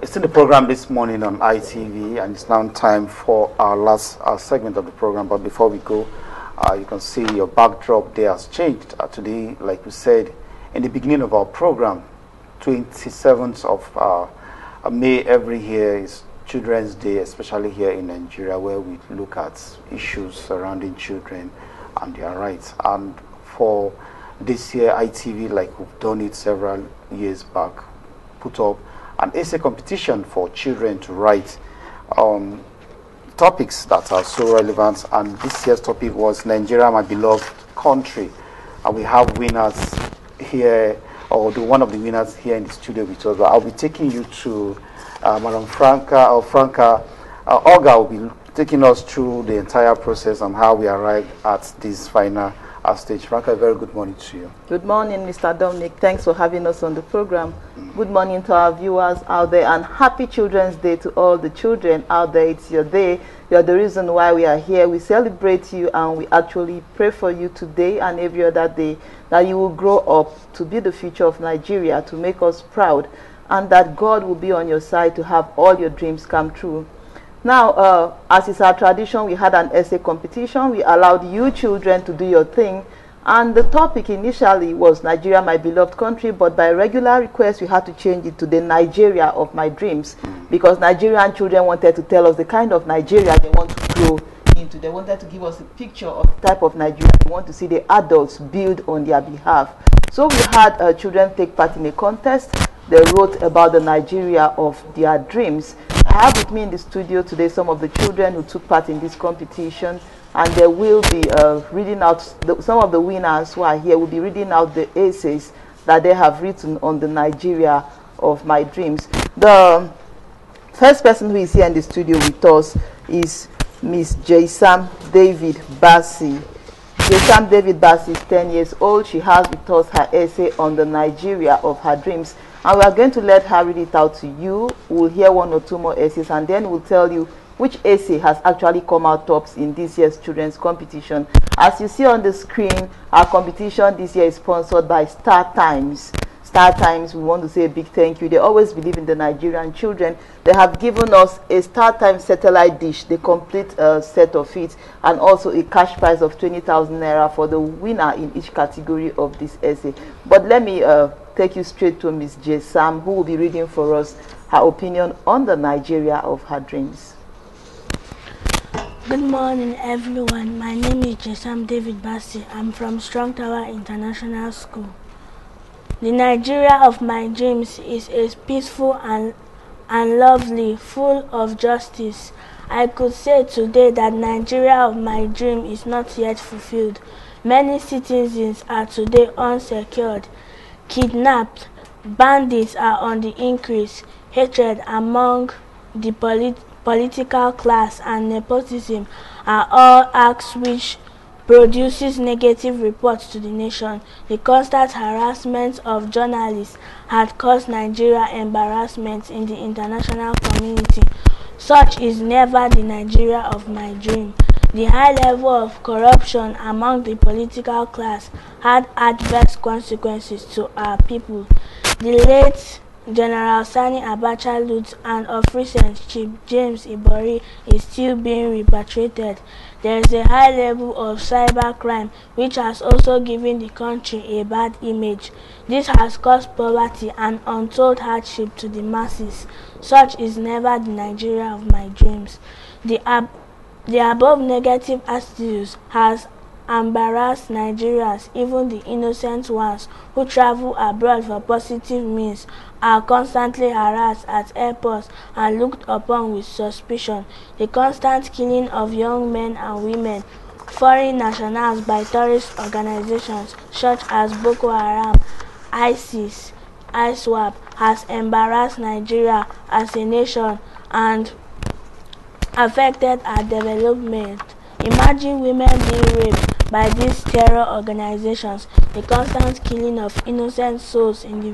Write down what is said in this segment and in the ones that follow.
It's in the program this morning on ITV, and it's now time for our last segment of the program. But before we go, you can see your backdrop there has changed. Today, like we said in the beginning of our program, 27th of May every year is Children's Day, especially here in Nigeria, where we look at issues surrounding children and their rights. And for this year, ITV, like we've done it several years back, put up an essay competition for children to write topics that are so relevant. And this year's topic was Nigeria, my beloved country. And we have winners here, or one of the winners here in the studio with us. I'll be taking you to Madam Franca. Olga will be taking us through the entire process and how we arrived at this final stage. Franca, a very good morning to you. Good morning, Mr. Dominic. Thanks for having us on the program. Good morning to our viewers out there, and happy Children's Day to all the children out there. It's your day. You're the reason why we are here. We celebrate you, and we actually pray for you today and every other day that you will grow up to be the future of Nigeria, to make us proud, and that God will be on your side to have all your dreams come true. Now, as is our tradition, we had an essay competition. We allowed you children to do your thing. And the topic initially was Nigeria, my beloved country, but by regular request, we had to change it to the Nigeria of my dreams, because Nigerian children wanted to tell us the kind of Nigeria they want to grow into. They wanted to give us a picture of the type of Nigeria they want to see the adults build on their behalf. So we had children take part in a contest. They wrote about the Nigeria of their dreams. I have with me in the studio today some of the children who took part in this competition, and they will be reading out, some of the winners who are here will be reading out the essays that they have written on the Nigeria of my dreams. The first person who is here in the studio with us is Miss J-Sam David Bassi. J-Sam David Bassi is 10 years old. She has with us her essay on the Nigeria of her dreams. And we are going to let her read it out to you. We'll hear one or two more essays, and then we'll tell you which essay has actually come out tops in this year's children's competition. As you see on the screen, our competition this year is sponsored by Startimes. Startimes, we want to say a big thank you. They always believe in the Nigerian children. They have given us a Startimes satellite dish, the complete set of it, and also a cash prize of 20,000 naira for the winner in each category of this essay. But let me take you straight to Miss J. Sam, who will be reading for us her opinion on the Nigeria of her dreams. Good morning, everyone. My name is J. Sam David Bassi. I'm from Strong Tower International School. The Nigeria of my dreams is a peaceful and lovely, full of justice. I could say today that Nigeria of my dream is not yet fulfilled. Many citizens are today unsecured, kidnapped, bandits are on the increase, hatred among the political class and nepotism are all acts which produces negative reports to the nation. The constant harassment of journalists had caused Nigeria embarrassment in the international community. Such is never the Nigeria of my dream. The high level of corruption among the political class had adverse consequences to our people. The late General Sani Abacha loot, and of recent Chief James Ibori is still being repatriated. There is a high level of cybercrime which has also given the country a bad image. This has caused poverty and untold hardship to the masses. Such is never the Nigeria of my dreams. The above negative attitudes has embarrassed Nigerians. Even the innocent ones who travel abroad for positive means are constantly harassed at airports and looked upon with suspicion. The constant killing of young men and women, foreign nationals by terrorist organizations such as Boko Haram, ISIS, ISWAP has embarrassed Nigeria as a nation and affected our development. Imagine women being raped by these terror organizations, the constant killing of innocent souls in the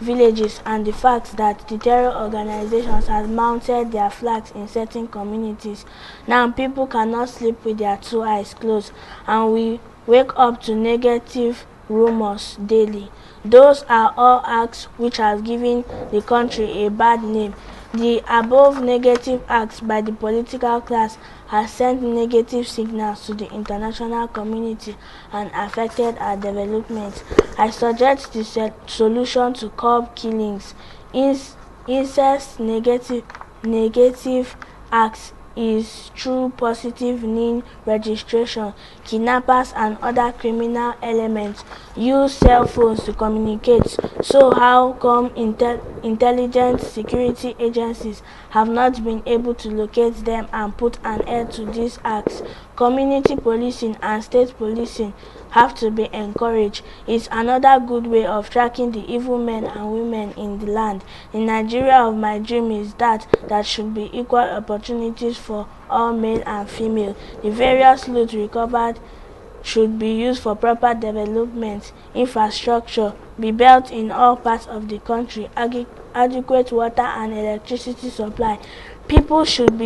villages, and the fact that the terror organizations have mounted their flags in certain communities. Now people cannot sleep with their two eyes closed, and we wake up to negative rumors daily. Those are all acts which has given the country a bad name. The above negative acts by the political class has sent negative signals to the international community and affected our development. I suggest the solution to curb killings, incest, negative acts is through positive NIN registration. Kidnappers and other criminal elements use cell phones to communicate. So how come intelligence security agencies have not been able to locate them and put an end to these acts? Community policing and state policing have to be encouraged. It's another good way of tracking the evil men and women in the land. The Nigeria of my dream is that there should be equal opportunities for all male and female. The various loot recovered should be used for proper development. Infrastructure be built in all parts of the country. Adequate water and electricity supply. People should not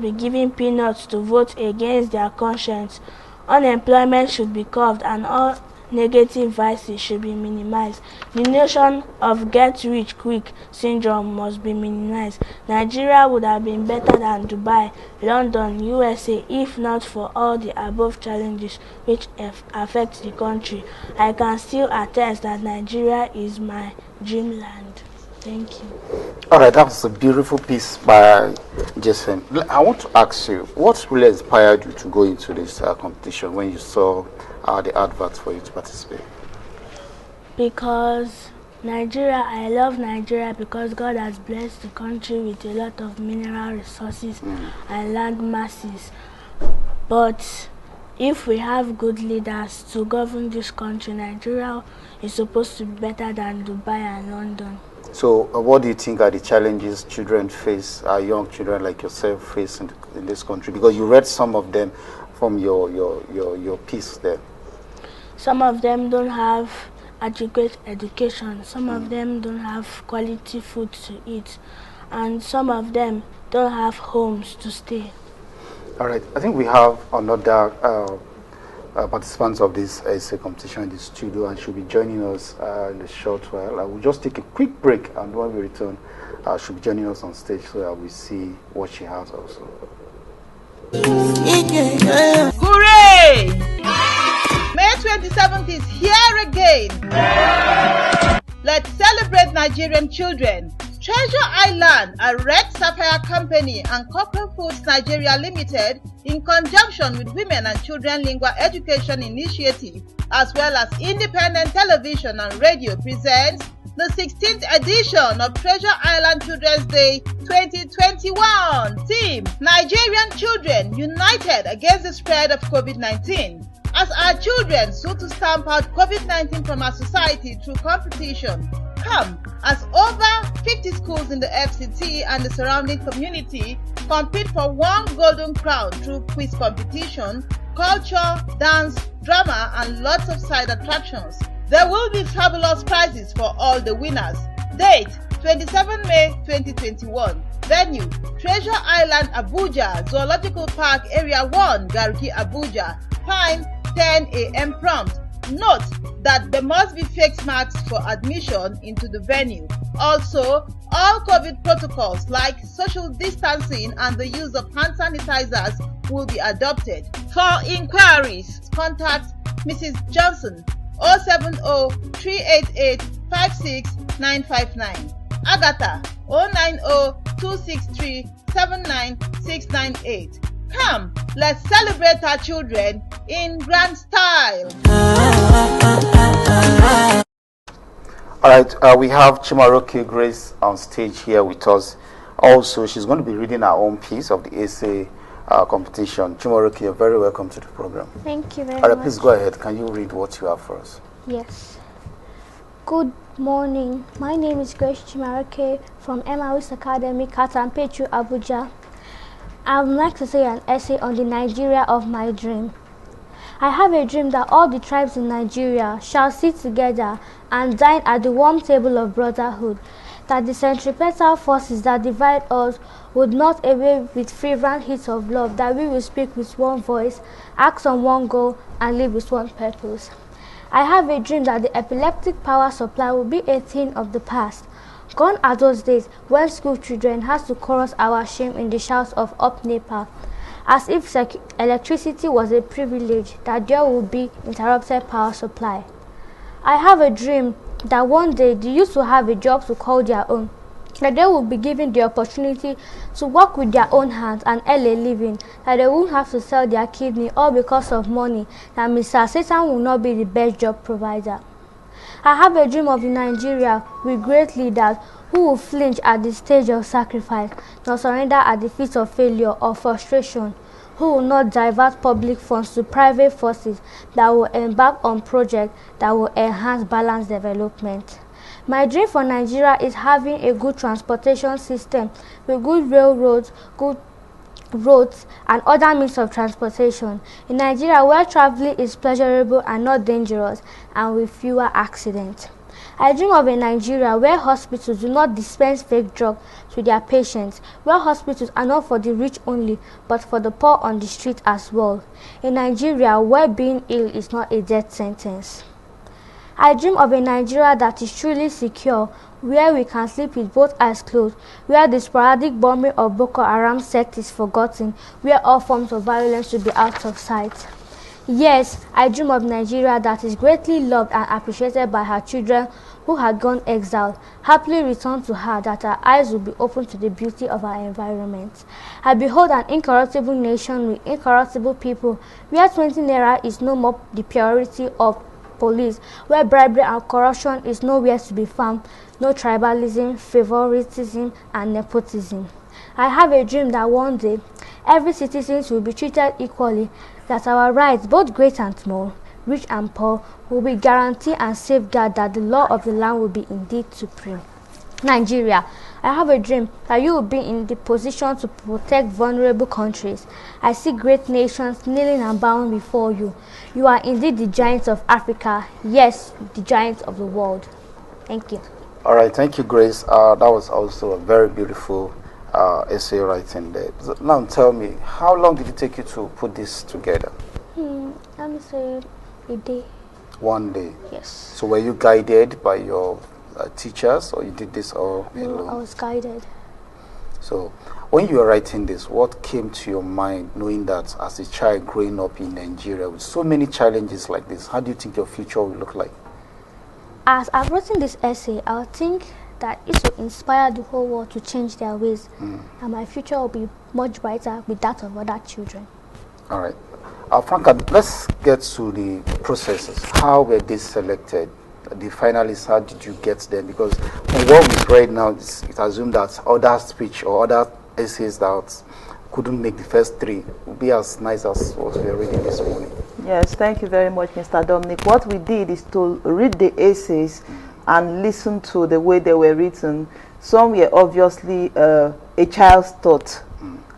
be given peanuts to vote against their conscience. Unemployment should be curbed and all negative vices should be minimized. The notion of get rich quick syndrome must be minimized. Nigeria would have been better than Dubai, London, USA if not for all the above challenges which affect the country. I can still attest that Nigeria is my dreamland. Thank you. All right, that was a beautiful piece by Jason. I want to ask you, what really inspired you to go into this competition when you saw the adverts for you to participate? Because I love Nigeria because God has blessed the country with a lot of mineral resources and land masses. But if we have good leaders to govern this country, Nigeria is supposed to be better than Dubai and London. So what do you think are the challenges children face, young children like yourself face in this country? Because you read some of them from your piece there. Some of them don't have adequate education. Some of them don't have quality food to eat. And some of them don't have homes to stay. All right. I think we have another participants of this essay competition in the studio, and she'll be joining us in a short while. I will just take a quick break, and when we return, she'll be joining us on stage so that we see what she has also. Hooray! May 27th is here again. Let's celebrate Nigerian children. Treasure Island, a Red Sapphire Company, and Corporate Foods Nigeria Limited, in conjunction with Women and Children Lingual Education Initiative, as well as Independent Television and Radio, presents the 16th edition of Treasure Island Children's Day 2021. Theme: Nigerian Children United Against the Spread of COVID-19. As our children sought to stamp out COVID-19 from our society through competition, come as over 50 schools in the FCT and the surrounding community compete for one golden crown through quiz competition, culture, dance, drama, and lots of side attractions. There will be fabulous prizes for all the winners. Date: 27 May 2021. Venue: Treasure Island, Abuja, Zoological Park, Area 1, Garki, Abuja. Time: 10 a.m. prompt. Note that there must be face masks for admission into the venue. Also, all COVID protocols like social distancing and the use of hand sanitizers will be adopted. For inquiries, contact Mrs. Johnson 070-388-56959. Agatha 090-263-79698. Come, let's celebrate our children in grand style. All right, we have Chimaroke Grace on stage here with us. Also, she's going to be reading her own piece of the essay competition. Chimaroke, you're very welcome to the program. Thank you very All right, much. please go ahead. Can you read what you have for us? Yes. Good morning. My name is Grace Chimaroke from Emmaus Academy, Katampechu, Abuja. I would like to say an essay on the Nigeria of my dream. I have a dream that all the tribes in Nigeria shall sit together and dine at the warm table of brotherhood, that the centripetal forces that divide us would not away with fervent heat of love, that we will speak with one voice, act on one goal, and live with one purpose. I have a dream that the epileptic power supply will be a thing of the past. Gone are those days when school children had to chorus our shame in the shouts of up NEPA, as if electricity was a privilege, that there would be interrupted power supply. I have a dream that one day the youth will have a job to call their own, that they will be given the opportunity to work with their own hands and earn a living, that they won't have to sell their kidney all because of money, that Mr. Satan will not be the best job provider. I have a dream of a Nigeria with great leaders who will flinch at the stage of sacrifice, nor surrender at the feet of failure or frustration, who will not divert public funds to private forces, that will embark on projects that will enhance balanced development. My dream for Nigeria is having a good transportation system with good railroads, good roads, and other means of transportation. In Nigeria, where traveling is pleasurable and not dangerous, and with fewer accidents. I dream of a Nigeria where hospitals do not dispense fake drugs to their patients, where hospitals are not for the rich only, but for the poor on the street as well. A Nigeria where being ill is not a death sentence. I dream of a Nigeria that is truly secure, where we can sleep with both eyes closed, where the sporadic bombing of Boko Haram sect is forgotten, where all forms of violence will be out of sight. Yes, I dream of Nigeria that is greatly loved and appreciated by her children who had gone exiled, happily returned to her, that her eyes will be open to the beauty of our environment. I behold an incorruptible nation with incorruptible people, where 20 naira is no more the priority of police, where bribery and corruption is nowhere to be found, no tribalism, favoritism, and nepotism. I have a dream that one day every citizen will be treated equally, that our rights, both great and small, rich and poor, will be guaranteed and safeguarded, that the law of the land will be indeed supreme. Nigeria, I have a dream that you will be in the position to protect vulnerable countries. I see great nations kneeling and bowing before you. You are indeed the giants of Africa, yes, the giants of the world. Thank you. All right, thank you, Grace. That was also a very beautiful essay writing there. So now tell me, how long did it take you to put this together? Let me say a day. One day? Yes. So were you guided by your teachers, or you did this all alone? No, I was guided. So when you were writing this, what came to your mind, knowing that as a child growing up in Nigeria with so many challenges like this, how do you think your future will look like? As I've written this essay, I think that it will inspire the whole world to change their ways, and my future will be much brighter with that of other children. All right. Franca, let's get to the processes. How were they selected? The finalists, how did you get them? Because from what we've read now, it's assumed that other speech or other essays that couldn't make the first three would be as nice as what we are reading this morning. Yes, thank you very much, Mr. Dominic. What we did is to read the essays and listen to the way they were written. Some were obviously a child's thought,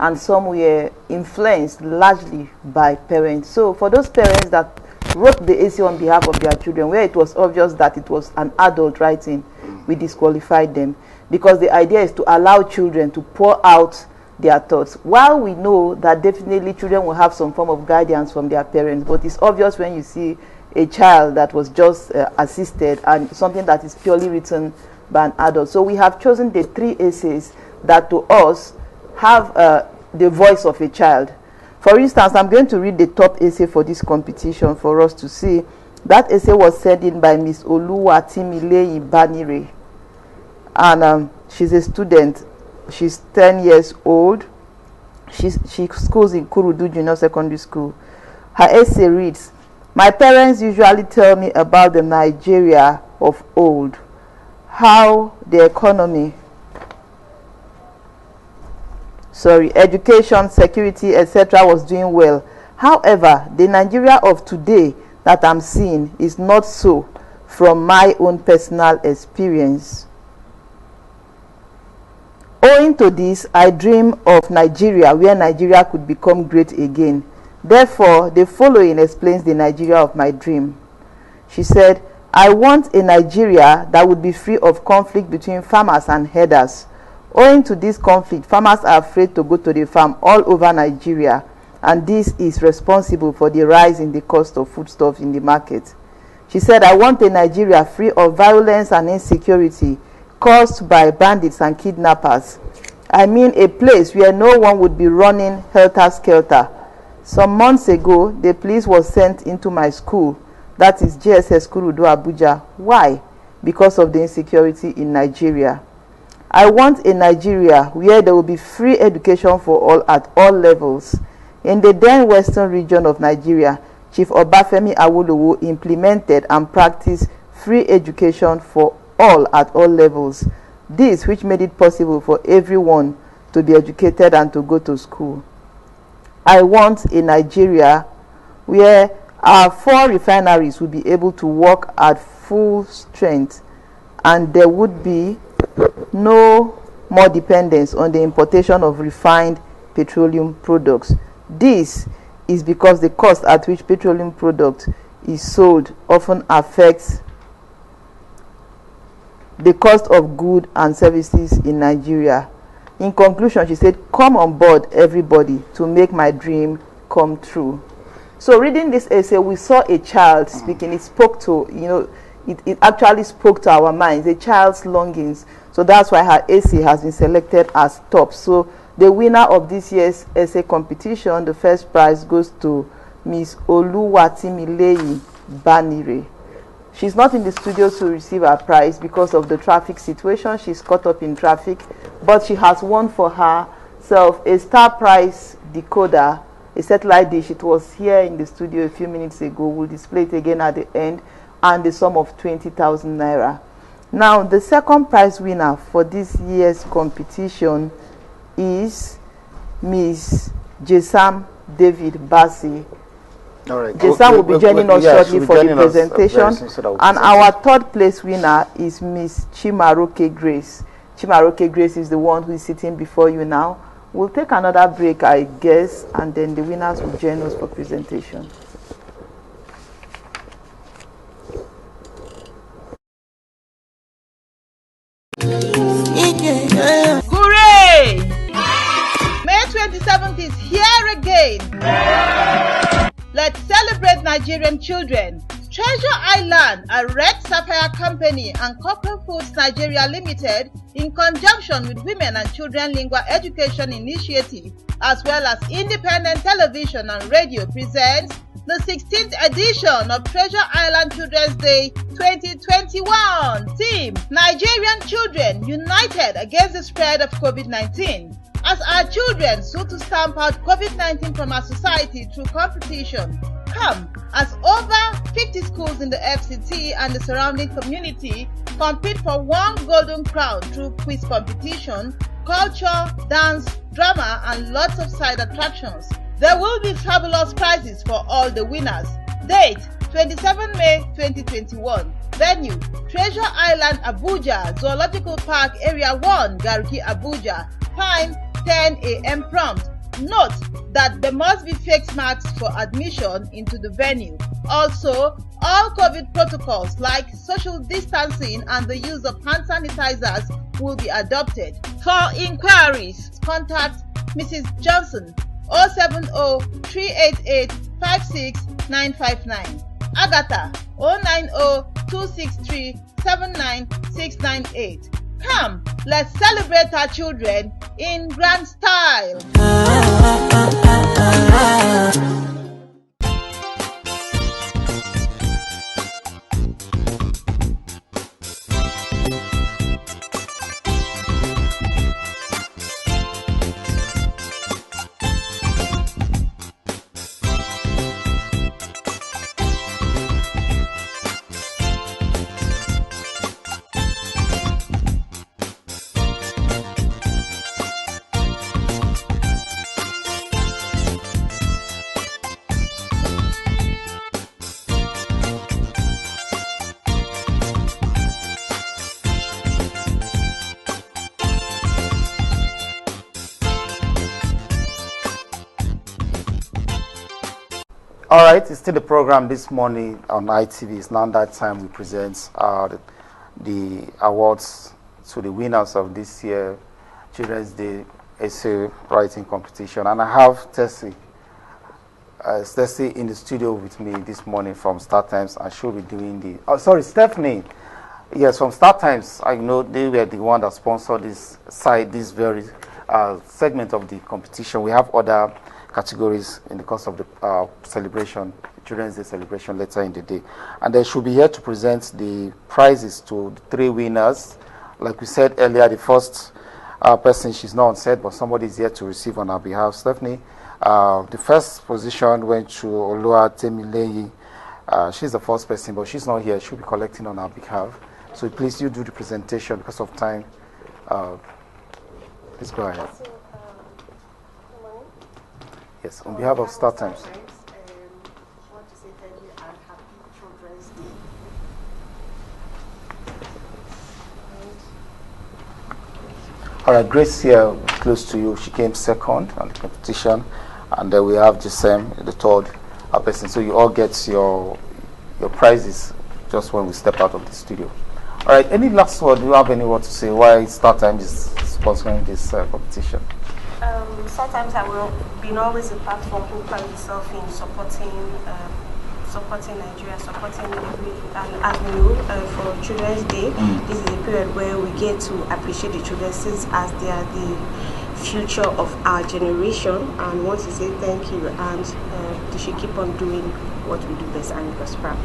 and some were influenced largely by parents. So for those parents that wrote the essay on behalf of their children, where it was obvious that it was an adult writing, we disqualified them, because the idea is to allow children to pour out their thoughts. While we know that definitely children will have some form of guidance from their parents, but it's obvious when you see a child that was just assisted and something that is purely written by an adult. So we have chosen the three essays that to us have the voice of a child. For instance, I'm going to read the top essay for this competition for us to see. That essay was sent in by Miss Tmi 27th, and she's a student. She's 10 years old. She schools in Kurudu Junior Secondary School. Her essay reads, "My parents usually tell me about the Nigeria of old, how the economy, education, security, etc. was doing well. However, the Nigeria of today that I'm seeing is not so from my own personal experience. Owing to this, I dream of Nigeria where Nigeria could become great again. Therefore, the following explains the Nigeria of my dream." She said, I want a Nigeria that would be free of conflict between farmers and herders. Owing to this conflict, farmers are afraid to go to the farm all over Nigeria, and this is responsible for the rise in the cost of foodstuffs in the market. She said, I want a Nigeria free of violence and insecurity caused by bandits and kidnappers. I mean a place where no one would be running helter-skelter. Some months ago, the police was sent into my school, that is JSS Kurudu Abuja. Why? Because of the insecurity in Nigeria. I want a Nigeria where there will be free education for all at all levels. In the then western region of Nigeria, Chief Obafemi Awolowo implemented and practiced free education for all at all levels. This which made it possible for everyone to be educated and to go to school. I want a Nigeria where our 4 refineries will be able to work at full strength, and there would be no more dependence on the importation of refined petroleum products. This is because the cost at which petroleum product is sold often affects the cost of goods and services in Nigeria. In conclusion, she said, come on board, everybody, to make my dream come true. So reading this essay, we saw a child speaking. It spoke to, it actually spoke to our minds, a child's longings. So that's why her essay has been selected as top. So the winner of this year's essay competition, the first prize goes to Miss Oluwatimileyi Banire. She's not in the studio to receive her prize because of the traffic situation. She's caught up in traffic, but she has won for herself a Star Prize decoder, a satellite dish. It was here in the studio a few minutes ago. We'll display it again at the end, and the sum of 20,000 naira. Now, the second prize winner for this year's competition is Miss Jesam David Bassi. All right. Jesam will be joining us shortly for the presentation. And our third place winner is Miss Chimaroke Grace. Chimaroke Grace is the one who is sitting before you now. We'll take another break, I guess, and then the winners will join us for presentation. Hooray! May 27th is here again. Let's celebrate Nigerian children. Treasure Island, a Red Sapphire Company, and Corporate Foods Nigeria Limited, in conjunction with Women and Children Lingua Education Initiative, as well as Independent Television and Radio, presents the 16th edition of Treasure Island Children's Day 2021. Theme: Nigerian Children United Against the Spread of COVID-19. As our children sought to stamp out COVID-19 from our society through competition, come as over 50 schools in the FCT and the surrounding community compete for one golden crown through quiz competition, culture, dance, drama, and lots of side attractions. There will be fabulous prizes for all the winners. Date: 27 May 2021. Venue: Treasure Island, Abuja, Zoological Park, Area 1, Garki, Abuja. Time: 10 a.m. prompt. Note that there must be face masks for admission into the venue. Also, all COVID protocols like social distancing and the use of hand sanitizers will be adopted. For inquiries, contact Mrs. Johnson 070-388-56959. Agatha 090-263-79698. Come, let's celebrate our children in grand style. All right, it's still the program this morning on ITV. It's now that time we present the awards to the winners of this year Children's Day essay writing competition. And I have Tessie in the studio with me this morning from Startimes, and she'll be doing Stephanie. Yes, from Startimes. I know they were the one that sponsored this very segment of the competition. We have other categories in the course of the celebration, Children's Day celebration later in the day. And they should be here to present the prizes to the 3 winners. Like we said earlier, the first person, she's not on set, but somebody is here to receive on our behalf. Stephanie, the first position went to Tmi 27th. She's the first person, but she's not here. She'll be collecting on our behalf. So please, you do the presentation because of time. Please go ahead. Yes, on behalf of Startimes. I want to say thank you and happy Children's Day. All right, Grace here, close to you. She came second on the competition, and then we have Gisem, the third person. So you all get your prizes just when we step out of the studio. All right, any last word? Do you have any word to say why Startimes is sponsoring this competition? Sometimes I will been always a platform who pride itself in supporting Nigeria, supporting every, and as we know, for Children's Day, this is a period where we get to appreciate the children since as they are the future of our generation, and want to say thank you, and they should keep on doing what we do best and make us proud.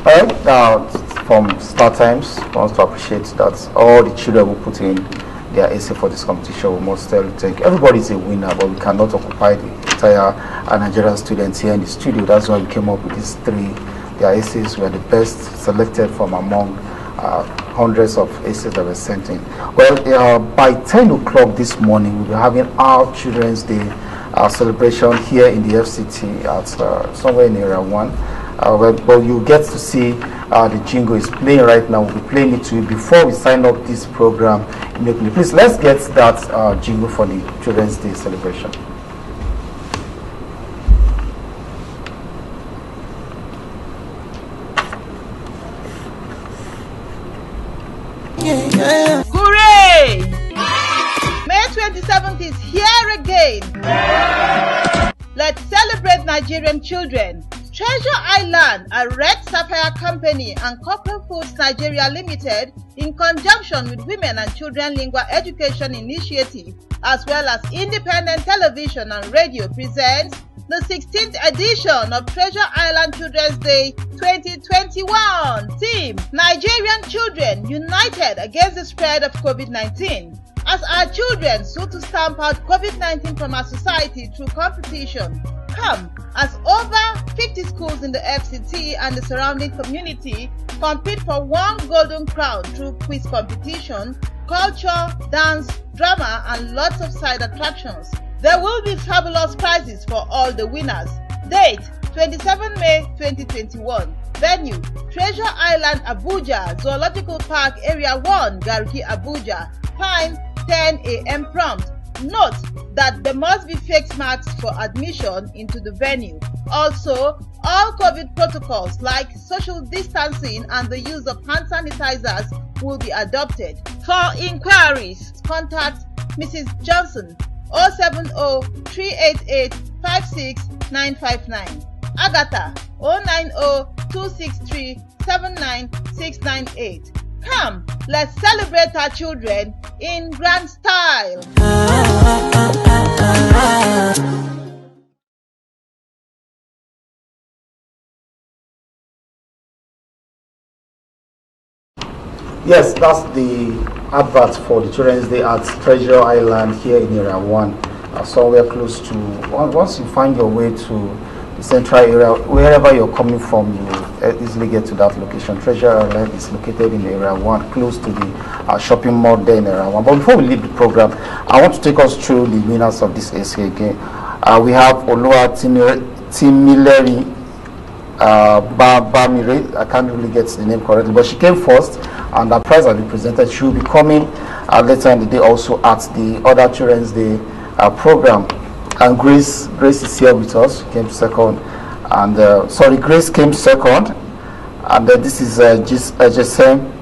All right, from Startimes, I want to appreciate that all the children who put in their essay for this competition. We must tell you thank you. Everybody is a winner, but we cannot occupy the entire Nigerian students here in the studio. That's why we came up with these 3. Their essays were the best selected from among hundreds of essays that were sent in. Well, by 10 o'clock this morning, we'll be having our Children's Day celebration here in the FCT at somewhere in Area 1. But you get to see the jingle is playing right now. We'll be playing it to you before we sign up this program. Please, let's get that jingle for the Children's Day celebration. Hooray! May 27th is here again. Let's celebrate Nigerian children. Treasure Island, a Red Sapphire Company, and Corporate Foods Nigeria Limited, in conjunction with Women and Children Lingua Education Initiative, as well as Independent Television and Radio, presents the 16th edition of Treasure Island Children's Day 2021. Theme: Nigerian Children United Against the Spread of COVID-19. As our children sought to stamp out COVID-19 from our society through competition, come as over 50 schools in the FCT and the surrounding community compete for one golden crown through quiz competition, culture, dance, drama, and lots of side attractions. There will be fabulous prizes for all the winners. Date: 27 May 2021. Venue: Treasure Island, Abuja, Zoological Park, Area 1, Garki, Abuja. Time: 10 a.m. prompt. Note that there must be face masks for admission into the venue. Also, all COVID protocols like social distancing and the use of hand sanitizers will be adopted. For inquiries, contact Mrs. Johnson 070-388-56959. Agatha 090-263-79698. Come, let's celebrate our children in grand style. Yes, that's the advert for the Children's Day at Treasure Island here in Area 1, somewhere close to, once you find your way to the central area, wherever you're coming from, you easily get to that location. Treasure Island is located in Area 1, close to the shopping mall there in Area 1. But before we leave the program, I want to take us through the winners of this essay again. We have Olua Timileri Bamire. I can't really get the name correctly, but she came first, and the prize has been presented. She will be coming later in the day also at the other Children's Day program. And Grace is here with us. She came second. And sorry, Grace came second. And this is Jesem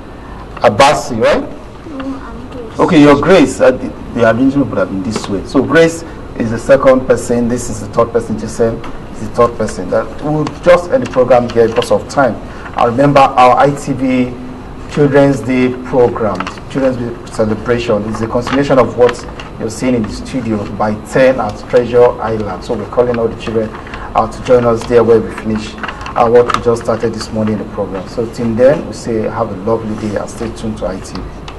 Abasi, right? Okay, your Grace. The arrangement would have been this way. So Grace is the second person. This is the third person. Jesem is the third person. That we'll just end the program here because of time. I remember our ITV Children's Day program, Children's Day celebration, is a continuation of what you're seeing in the studio by 10 at Treasure Island. So we're calling all the children to join us there where we finish what we just started this morning in the program. So till then, we say have a lovely day and stay tuned to ITV.